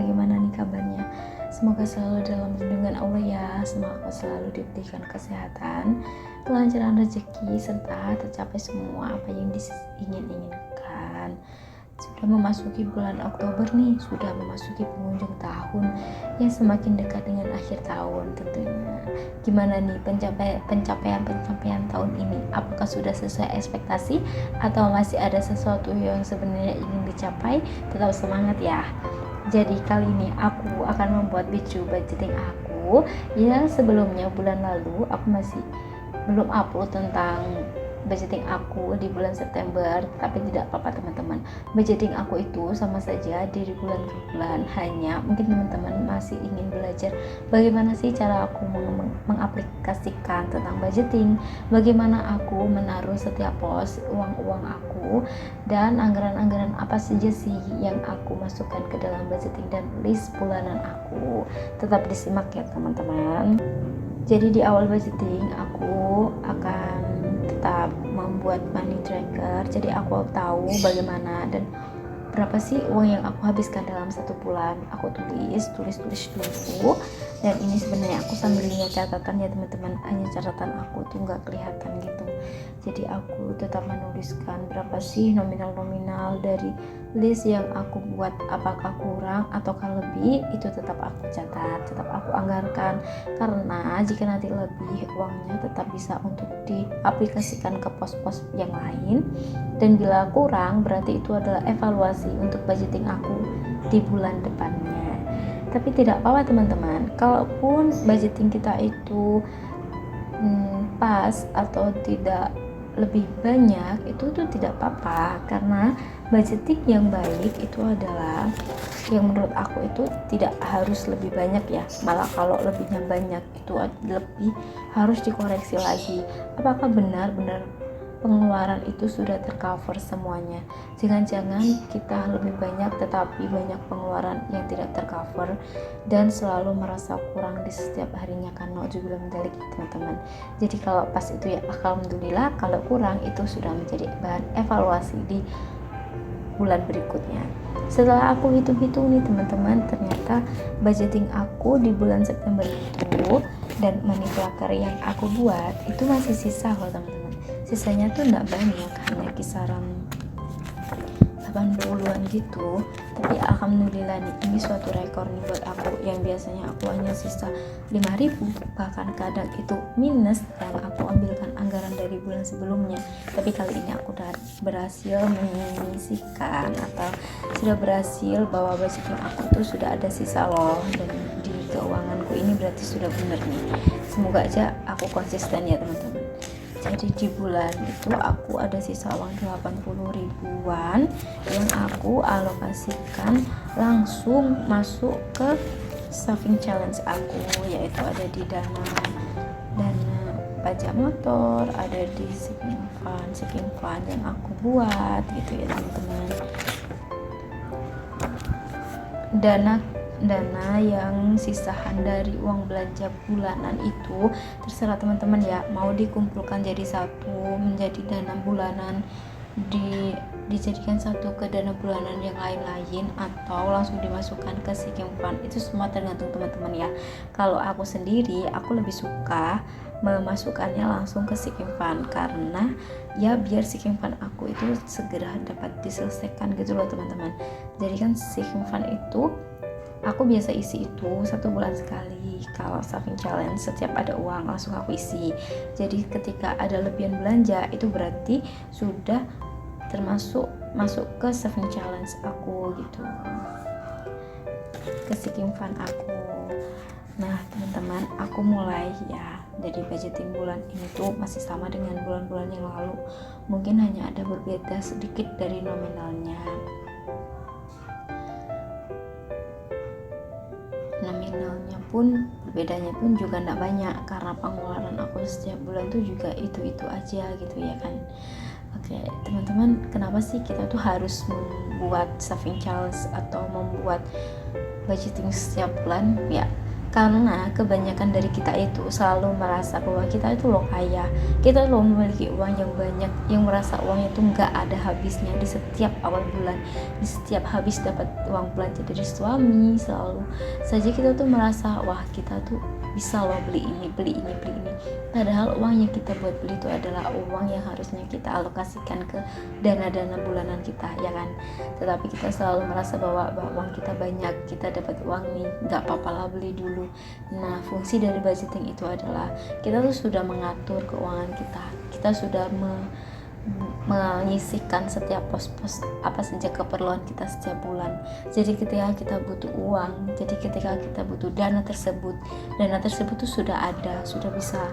bagaimana nih kabarnya? Semoga selalu dalam lindungan Allah ya. Semoga selalu diberikan kesehatan, kelancaran rezeki, serta tercapai semua apa yang diingin-inginkan. Sudah memasuki bulan Oktober nih, sudah memasuki penghujung tahun yang semakin dekat dengan akhir tahun tentunya. Gimana nih pencapaian tahun ini? Apakah sudah sesuai ekspektasi atau masih ada sesuatu yang sebenarnya ingin dicapai? Tetap semangat ya. Jadi kali ini aku akan membuat video budgeting aku yang sebelumnya bulan lalu aku masih belum upload tentang budgeting aku di bulan September, tapi tidak apa-apa teman-teman. Budgeting aku itu sama saja dari bulan ke bulan, hanya mungkin teman-teman masih ingin belajar bagaimana sih cara aku mengaplikasikan tentang budgeting, bagaimana aku menaruh setiap pos uang-uang aku, dan anggaran-anggaran apa saja sih yang aku masukkan ke dalam budgeting dan list bulanan aku. Tetap disimak ya teman-teman. Jadi di awal budgeting aku akan tetap membuat money tracker, jadi aku tahu bagaimana dan berapa sih uang yang aku habiskan dalam satu bulan. Aku tulis dulu, dan ini sebenarnya aku sambil lihat catatan ya teman-teman, hanya catatan aku tuh nggak kelihatan gitu. Jadi aku tetap menuliskan berapa sih nominal dari list yang aku buat, apakah kurang ataukah lebih, itu tetap aku catat, tetap aku anggarkan, karena jika nanti lebih, uangnya tetap bisa untuk diaplikasikan ke pos-pos yang lain, dan bila kurang berarti itu adalah evaluasi untuk budgeting aku di bulan depannya. Tapi tidak apa-apa teman-teman, kalaupun budgeting kita itu pas atau tidak lebih banyak, itu tuh tidak apa-apa, karena budgeting yang baik itu adalah yang menurut aku itu tidak harus lebih banyak ya, malah kalau lebihnya banyak itu lebih harus dikoreksi lagi, apakah benar-benar pengeluaran itu sudah tercover semuanya. Jangan-jangan kita lebih banyak tetapi banyak pengeluaran yang tidak tercover dan selalu merasa kurang di setiap harinya, kan nauzubillah min dzalik teman-teman. Jadi kalau pas itu ya alhamdulillah, kalau kurang itu sudah menjadi bahan evaluasi di bulan berikutnya. Setelah aku hitung-hitung nih teman-teman, ternyata budgeting aku di bulan September itu dan money tracker yang aku buat itu masih sisa loh teman-teman. Sisanya tuh enggak banyak, hanya kisaran 80-an gitu. Tapi alhamdulillah nih, ini suatu rekor nih buat aku, yang biasanya aku hanya sisa 5.000, bahkan kadang itu minus yang aku ambilkan anggaran dari bulan sebelumnya. Tapi kali ini aku udah berhasil menyisihkan atau sudah berhasil bahwa budgeting aku tuh sudah ada sisa loh, dan di keuanganku ini berarti sudah benar nih. Semoga aja aku konsisten ya teman-teman. Jadi di bulan itu aku ada sisa uang 80 ribuan yang aku alokasikan langsung masuk ke saving challenge aku, yaitu ada di dana pajak motor, ada di saving fund yang aku buat gitu ya teman-teman. Dana yang sisahan dari uang belanja bulanan itu terserah teman-teman ya, mau dikumpulkan jadi satu menjadi dana bulanan, dijadikan satu ke dana bulanan yang lain-lain, atau langsung dimasukkan ke sinking fund, itu semua tergantung teman-teman ya. Kalau aku sendiri, aku lebih suka memasukkannya langsung ke sinking fund, karena ya biar sinking fund aku itu segera dapat diselesaikan gitu loh teman-teman. Jadi kan sinking fund itu aku biasa isi itu 1 bulan sekali. Kalau saving challenge setiap ada uang langsung aku isi. Jadi ketika ada lebihan belanja itu berarti sudah termasuk masuk ke saving challenge aku gitu, ke sinking fund aku. Nah teman-teman, aku mulai ya, jadi budgeting bulan ini tuh masih sama dengan bulan-bulan yang lalu, mungkin hanya ada berbeda sedikit dari nominalnya. Nominalnya pun bedanya pun juga tidak banyak, karena pengeluaran aku setiap bulan tuh juga itu aja gitu ya kan. Oke teman-teman, kenapa sih kita tuh harus membuat saving challenge atau membuat budgeting setiap bulan? Ya Karena kebanyakan dari kita itu selalu merasa bahwa kita itu loh kaya, kita loh memiliki uang yang banyak, yang merasa uangnya itu nggak ada habisnya di setiap awal bulan, di setiap habis dapat uang belanja dari suami. Selalu saja kita tuh merasa wah kita tuh bisa loh beli ini, beli ini, beli ini. Padahal uang yang kita buat beli itu adalah uang yang harusnya kita alokasikan ke dana-dana bulanan kita, ya kan. Tetapi kita selalu merasa bahwa uang kita banyak, kita dapat uang nih, nggak apa-apa lah beli dulu. Nah, fungsi dari budgeting itu adalah kita tuh sudah mengatur keuangan kita sudah menyisihkan setiap pos-pos apa saja keperluan kita setiap bulan. Jadi ketika kita butuh uang, jadi ketika kita butuh dana tersebut tuh sudah ada, sudah bisa.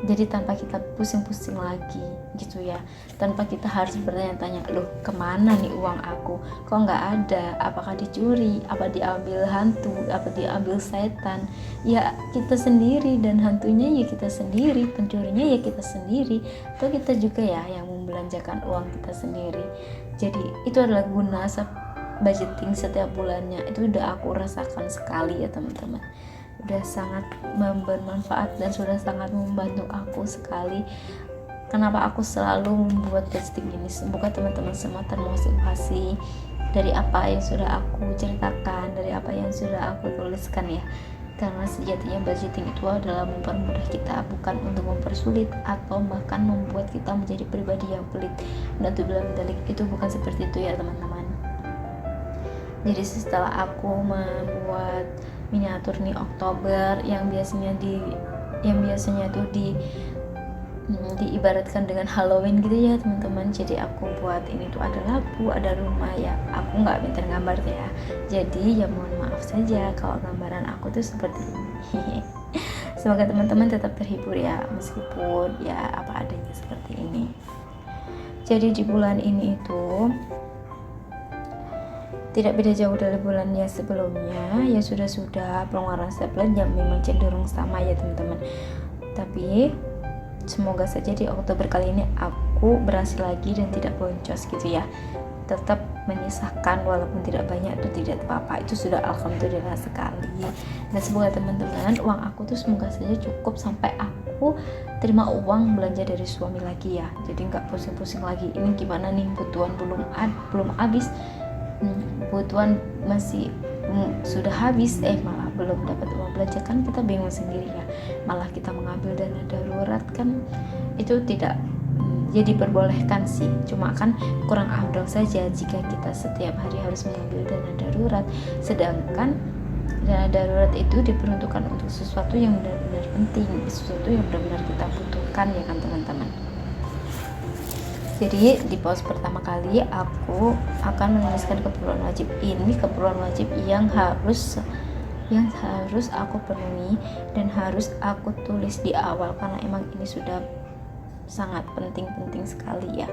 Jadi tanpa kita pusing-pusing lagi gitu ya, tanpa kita harus bertanya-tanya, loh kemana nih uang aku, kok nggak ada, apakah dicuri, apa diambil hantu, apa diambil setan. Ya kita sendiri, dan hantunya ya kita sendiri, pencurinya ya kita sendiri, atau kita juga ya yang membelanjakan uang kita sendiri. Jadi itu adalah guna budgeting setiap bulannya. Itu udah aku rasakan sekali ya teman-teman, udah sangat bermanfaat dan sudah sangat membantu aku sekali. Kenapa aku selalu membuat budgeting ini? Semoga teman-teman semua termotivasi dari apa yang sudah aku ceritakan, dari apa yang sudah aku tuliskan ya. Karena sejatinya budgeting itu adalah mempermudah kita, bukan untuk mempersulit atau bahkan membuat kita menjadi pribadi yang pelit. Dan itu bukan seperti itu ya teman-teman. Jadi setelah aku membuat miniatur nih Oktober yang biasanya tuh diibaratkan dengan Halloween gitu ya teman-teman. Jadi aku buat ini tuh ada lampu, ada rumah ya. Aku nggak pintar gambar ya. Jadi ya mohon maaf saja kalau gambaran aku tuh seperti ini. Semoga teman-teman tetap terhibur ya, meskipun ya apa adanya seperti ini. Jadi di bulan ini itu tidak beda jauh dari bulan yang sebelumnya, ya sudah pengeluaran saya belanja memang cenderung sama ya teman-teman. Tapi semoga saja di Oktober kali ini aku berhasil lagi dan tidak boncos gitu ya. Tetap menyisahkan walaupun tidak banyak itu tidak apa-apa, itu sudah alhamdulillah sekali. Dan semoga teman-teman uang aku tuh semoga saja cukup sampai aku terima uang belanja dari suami lagi ya. Jadi nggak pusing-pusing lagi ini gimana nih, kebutuhan belum habis, kebutuhan masih sudah habis, malah belum dapat uang belanja, kan kita bingung sendiri ya. Malah kita mengambil dana darurat, kan itu tidak diperbolehkan sih, cuma kan kurang afdol saja jika kita setiap hari harus mengambil dana darurat, sedangkan dana darurat itu diperuntukkan untuk sesuatu yang benar-benar penting, sesuatu yang benar-benar kita butuhkan ya kan teman-teman. Jadi di pos pertama kali aku akan menuliskan keperluan wajib. Ini keperluan wajib yang harus aku penuhi dan harus aku tulis di awal, karena emang ini sudah sangat penting sekali ya.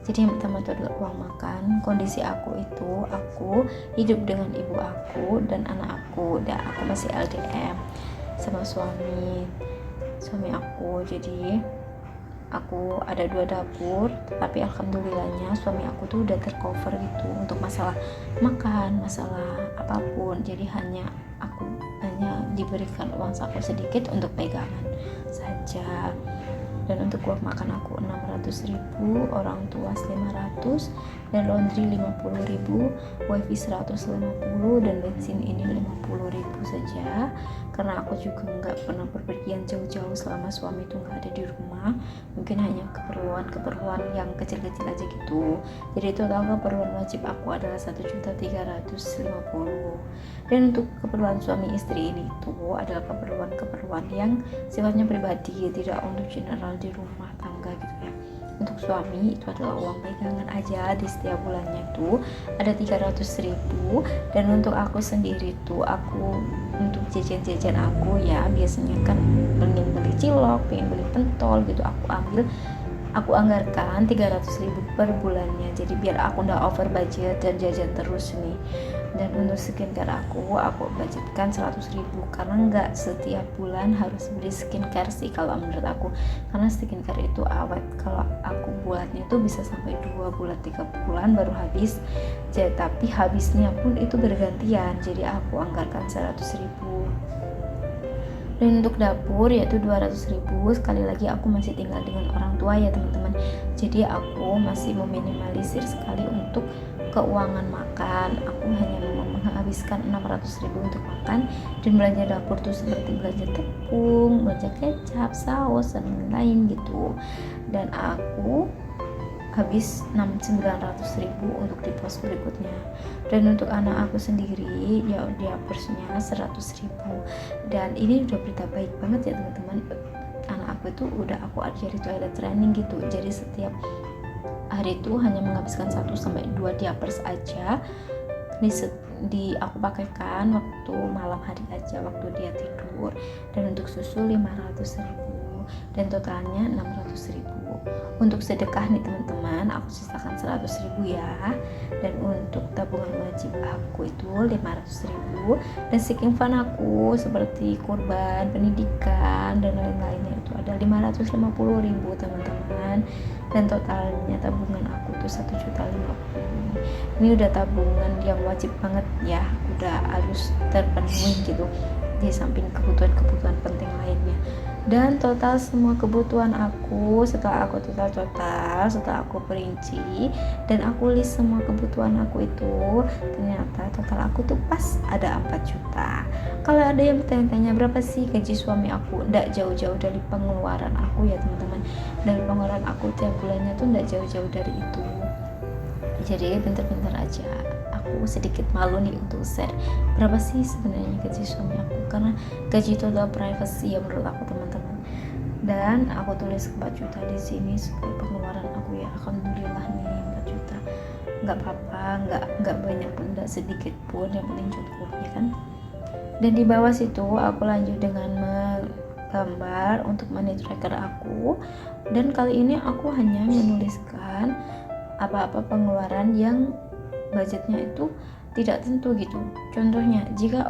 Jadi yang pertama itu adalah uang makan. Kondisi aku itu, aku hidup dengan ibu aku dan anak aku, dan aku masih LDM sama suami aku. Jadi aku ada 2 dapur, tapi alhamdulillahnya suami aku tuh udah tercover gitu untuk masalah makan, masalah apapun. Jadi aku hanya diberikan uang saku sedikit untuk pegangan saja. Dan untuk uang makan aku 600.000, orang tua 500, dan laundry 50.000, wifi 150, dan bensin ini 50.000 saja. Karena aku juga nggak pernah berpergian jauh-jauh selama suami itu nggak ada di rumah, mungkin hanya keperluan yang kecil-kecil aja gitu. Jadi total keperluan wajib aku adalah 1.350.000. Dan untuk keperluan suami istri ini itu adalah keperluan yang sifatnya pribadi, tidak untuk general di rumah tangga gitu ya. Untuk suami itu adalah uang pegangan aja, di setiap bulannya tuh ada 300.000. Dan untuk aku sendiri tuh, aku untuk jajan-jajan aku ya, biasanya kan pengen beli cilok, pengen beli pentol gitu, aku anggarkan 300.000 per bulannya. Jadi biar aku nggak over budget dan jajan terus nih. Dan untuk skincare aku budgetkan 100.000, karena nggak setiap bulan harus beli skincare sih kalau menurut aku, karena skincare itu awet. Kalau aku buatnya itu bisa sampai 2 bulan 3 bulan baru habis. Jadi, tapi habisnya pun itu bergantian. Jadi aku anggarkan 100.000 Dan untuk dapur yaitu 200.000. Sekali lagi aku masih tinggal dengan orang tua ya teman-teman, jadi aku masih meminimalisir sekali untuk keuangan makan. Aku hanya menghabiskan 600.000 untuk makan, dan belanja dapur tuh seperti belanja tepung, belanja kecap, saus, dan lain-lain gitu. Dan aku habis 900.000 untuk di pos berikutnya. Dan untuk anak aku sendiri ya dia persnya 100.000. Dan ini udah berita baik banget ya teman-teman, anak aku itu udah aku ajari toilet training gitu, jadi setiap hari itu hanya menghabiskan 1-2 diapers aja di aku pakaikan waktu malam hari aja waktu dia tidur. Dan untuk susu 500.000 dan totalnya 600.000. Untuk sedekah nih teman-teman, aku sisakan 100.000 ya. Dan untuk tabungan wajib aku itu 500.000. Dan sinking fund aku seperti kurban, pendidikan, dan lain-lainnya itu ada 550.000 teman-teman. Dan totalnya tabungan aku tuh 1.050.000. Ini udah tabungan yang wajib banget ya, udah harus terpenuhi gitu, di samping kebutuhan-kebutuhan penting lainnya. Dan total semua kebutuhan aku setelah aku setelah aku perinci dan aku list semua kebutuhan aku itu, ternyata total aku tuh pas ada 4 juta. Kalau ada yang bertanya-tanya berapa sih gaji suami aku, nggak jauh-jauh dari pengeluaran aku ya teman-teman. Dari pengeluaran aku tiap bulannya tuh nggak jauh-jauh dari itu. Jadi pintar-pintar aja. Aku sedikit malu nih untuk share berapa sih sebenarnya gaji suami aku, karena gaji itu adalah privacy ya menurut aku teman-teman. Dan aku tulis 4 juta di sini sebagai pengeluaran aku ya. Alhamdulillah nih 4 juta, nggak apa-apa, nggak banyak pun, nggak sedikit pun, yang penting cukup ya kan. Dan di bawah situ aku lanjut dengan menggambar untuk money tracker aku. Dan kali ini aku hanya menuliskan apa-apa pengeluaran yang budgetnya itu tidak tentu gitu. Contohnya jika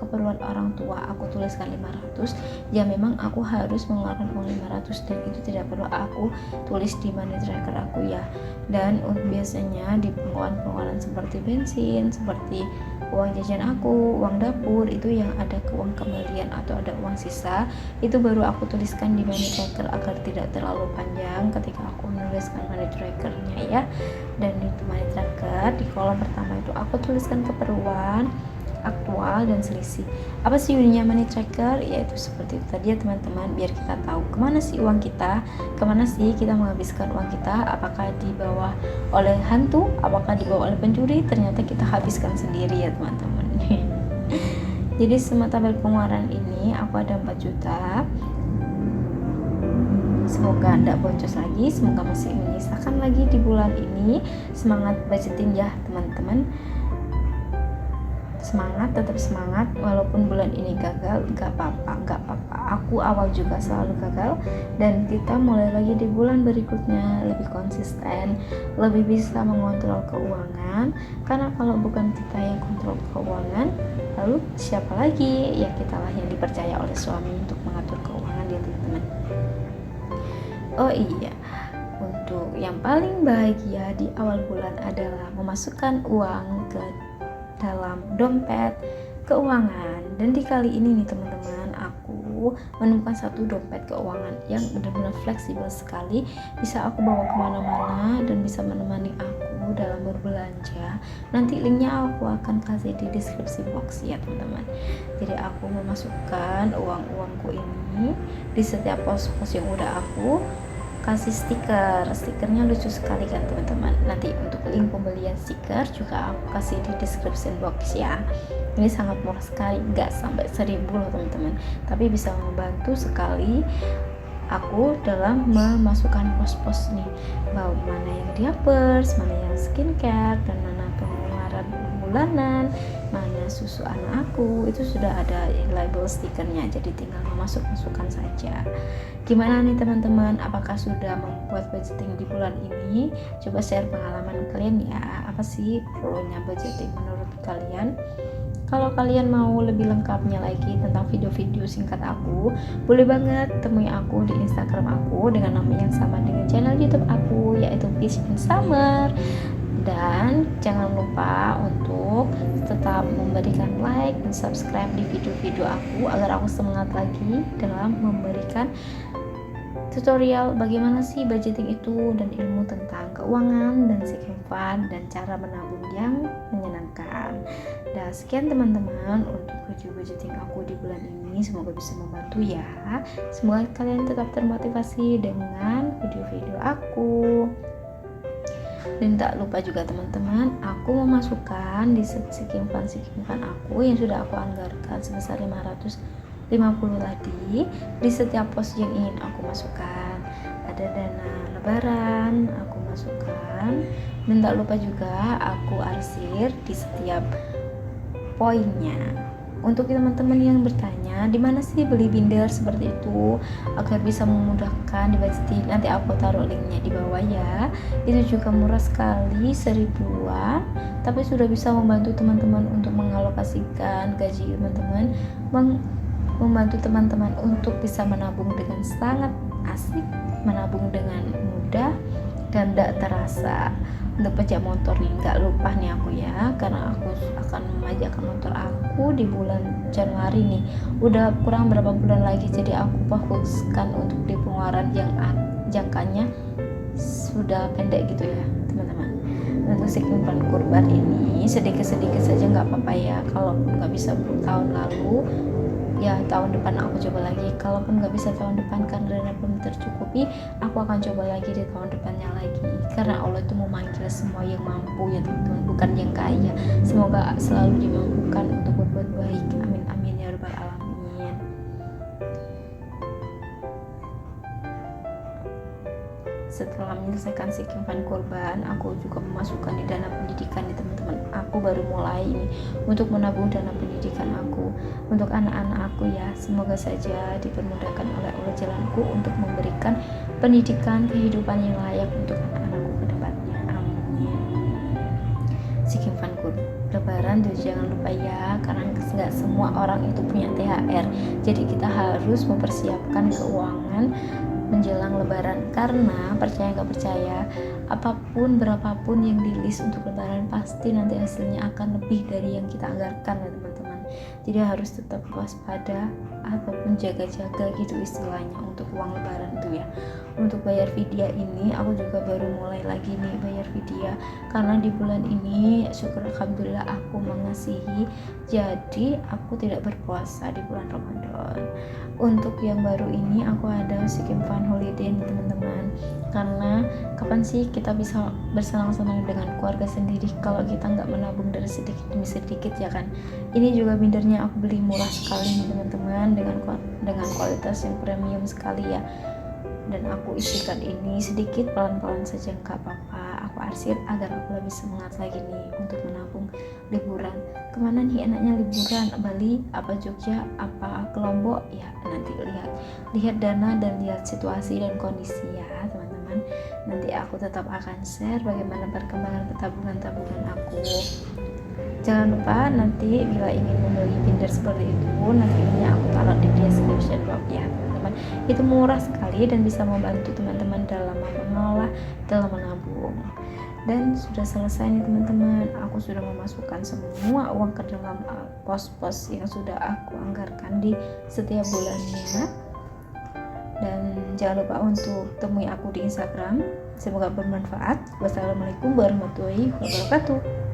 keperluan orang tua aku tuliskan 500, ya memang aku harus mengeluarkan uang 500, dan itu tidak perlu aku tulis di money tracker aku ya. Dan biasanya di pengeluaran seperti bensin, seperti uang jajan aku, uang dapur, itu yang ada ke uang kembalian atau ada uang sisa, itu baru aku tuliskan di money tracker agar tidak terlalu panjang ketika aku menuliskan money trackernya ya. Dan di money tracker di kolom pertama itu aku tuliskan keperluan, aktual, dan selisih. Apa sih unitnya money tracker? Yaitu seperti itu tadi ya teman-teman, biar kita tahu kemana sih uang kita, kemana sih kita menghabiskan uang kita, apakah dibawa oleh hantu, apakah dibawa oleh pencuri, ternyata kita habiskan sendiri ya teman-teman. Jadi semua tabel pengeluaran ini aku ada 4 juta. Semoga tidak boncos lagi, semoga masih menyisakan lagi di bulan ini. Semangat budgeting ya teman-teman, semangat, tetap semangat. Walaupun bulan ini gagal, gak apa-apa. Aku awal juga selalu gagal, dan kita mulai lagi di bulan berikutnya lebih konsisten, lebih bisa mengontrol keuangan. Karena kalau bukan kita yang kontrol keuangan, lalu siapa lagi? Ya kitalah yang dipercaya oleh suami untuk mengatur keuangan ya teman-teman. Oh iya, untuk yang paling bahagia di awal bulan adalah memasukkan uang ke dalam dompet keuangan. Dan di kali ini nih teman-teman, aku menemukan satu dompet keuangan yang benar-benar fleksibel sekali, bisa aku bawa kemana-mana dan bisa menemani aku dalam berbelanja. Nanti linknya aku akan kasih di deskripsi box ya teman-teman. Jadi aku memasukkan uang-uangku ini di setiap pos-pos yang udah aku kasih stikernya lucu sekali kan teman-teman. Nanti untuk link pembelian stiker juga aku kasih di description box ya. Ini sangat murah sekali, nggak sampai 1.000 loh teman-teman, tapi bisa membantu sekali aku dalam memasukkan pos-pos nih, bahwa mana yang diapers, mana yang skincare, dan mana pengeluaran bulanan, mana susu anak aku, itu sudah ada label stikernya, jadi tinggal masukkan saja. Gimana nih teman-teman, apakah sudah membuat budgeting di bulan ini? Coba share pengalaman kalian ya, apa sih perlunya budgeting menurut kalian? Kalau kalian mau lebih lengkapnya lagi tentang video-video singkat aku, boleh banget temui aku di Instagram aku dengan nama yang sama dengan channel YouTube aku, yaitu Peach and Summer. Dan jangan lupa untuk tetap memberikan like dan subscribe di video-video aku agar aku semangat lagi dalam memberikan tutorial bagaimana sih budgeting itu dan ilmu tentang keuangan dan saving fund dan cara menabung yang menyenangkan. Dan sekian teman-teman untuk video budgeting aku di bulan ini, semoga bisa membantu ya. Semoga kalian tetap termotivasi dengan video-video aku. Dan tak lupa juga teman-teman, aku memasukkan di saving fund aku yang sudah aku anggarkan sebesar 550 tadi di setiap pos yang ingin aku masukkan. Ada dana lebaran aku masukkan, dan tak lupa juga aku arsir di setiap poinnya. Untuk teman-teman yang bertanya di mana sih beli binder seperti itu agar bisa memudahkan dibudgeting, nanti aku taruh linknya di bawah ya. Itu juga murah sekali, 1000-an, tapi sudah bisa membantu teman-teman untuk mengalokasikan gaji teman-teman, membantu teman-teman untuk bisa menabung dengan sangat asik, menabung dengan mudah dan tidak terasa. Untuk pajak motor nih, nggak lupa nih aku ya, karena aku akan memajakkan motor aku di bulan Januari nih. Udah kurang berapa bulan lagi, jadi aku fokuskan untuk di pengeluaran yang jangkanya sudah pendek gitu ya teman-teman. Untuk saving fund kurban ini sedikit-sedikit saja nggak apa-apa ya. Kalaupun nggak bisa tahun lalu, ya tahun depan aku coba lagi. Kalaupun nggak bisa tahun depan karena dana belum tercukupi, aku akan coba lagi di tahun depannya lagi, karena Allah itu memanggil semua yang mampu ya teman-teman, bukan yang kaya. Semoga selalu dimampukan untuk berbuat baik, amin amin ya rabbal alamin. Setelah menyelesaikan saving fund kurban, aku juga memasukkan di dana pendidikan nih teman-teman. Aku baru mulai ini untuk menabung dana pendidikan aku untuk anak-anak aku ya. Semoga saja dipermudahkan oleh Allah jalanku untuk memberikan pendidikan kehidupan yang layak untuk anak-anakku ke depannya. Amin. Saving fund lebaran tuh jangan lupa ya, karena nggak semua orang itu punya THR. Jadi kita harus mempersiapkan keuangan menjelang lebaran, karena percaya nggak percaya, apapun berapapun yang di list untuk lebaran pasti nanti hasilnya akan lebih dari yang kita anggarkan ya teman-teman. Jadi harus tetap waspada ataupun jaga-jaga gitu istilahnya untuk uang lebaran itu ya. Untuk bayar vidya ini aku juga baru mulai lagi nih bayar vidya, karena di bulan ini syukur alhamdulillah aku mengasihi, jadi aku tidak berpuasa di bulan Ramadan. Untuk yang baru ini aku ada saving fund holiday nih teman-teman, karena kapan sih kita bisa bersenang-senang dengan keluarga sendiri kalau kita nggak menabung dari sedikit demi sedikit ya kan. Ini juga bindernya aku beli murah sekali nih teman-teman, dengan kualitas yang premium sekali ya. Dan aku isikan ini sedikit pelan-pelan saja, nggak apa-apa. Aku arsir agar aku lebih semangat lagi nih untuk menabung liburan. Kemana nih enaknya liburan? Bali, apa Jogja, apa ke Lombok? Ya nanti lihat dana dan lihat situasi dan kondisi ya teman-teman. Nanti aku tetap akan share bagaimana perkembangan tabungan aku. Jangan lupa nanti bila ingin membeli binder seperti itu, nanti ini aku taruh di description box ya teman-teman. Itu murah sekali dan bisa membantu teman-teman dalam mengelola, dalam menabung. Dan sudah selesai nih teman-teman, aku sudah memasukkan semua uang ke dalam pos-pos yang sudah aku anggarkan di setiap bulannya. Dan jangan lupa untuk temui aku di Instagram. Semoga bermanfaat. Wassalamualaikum warahmatullahi wabarakatuh.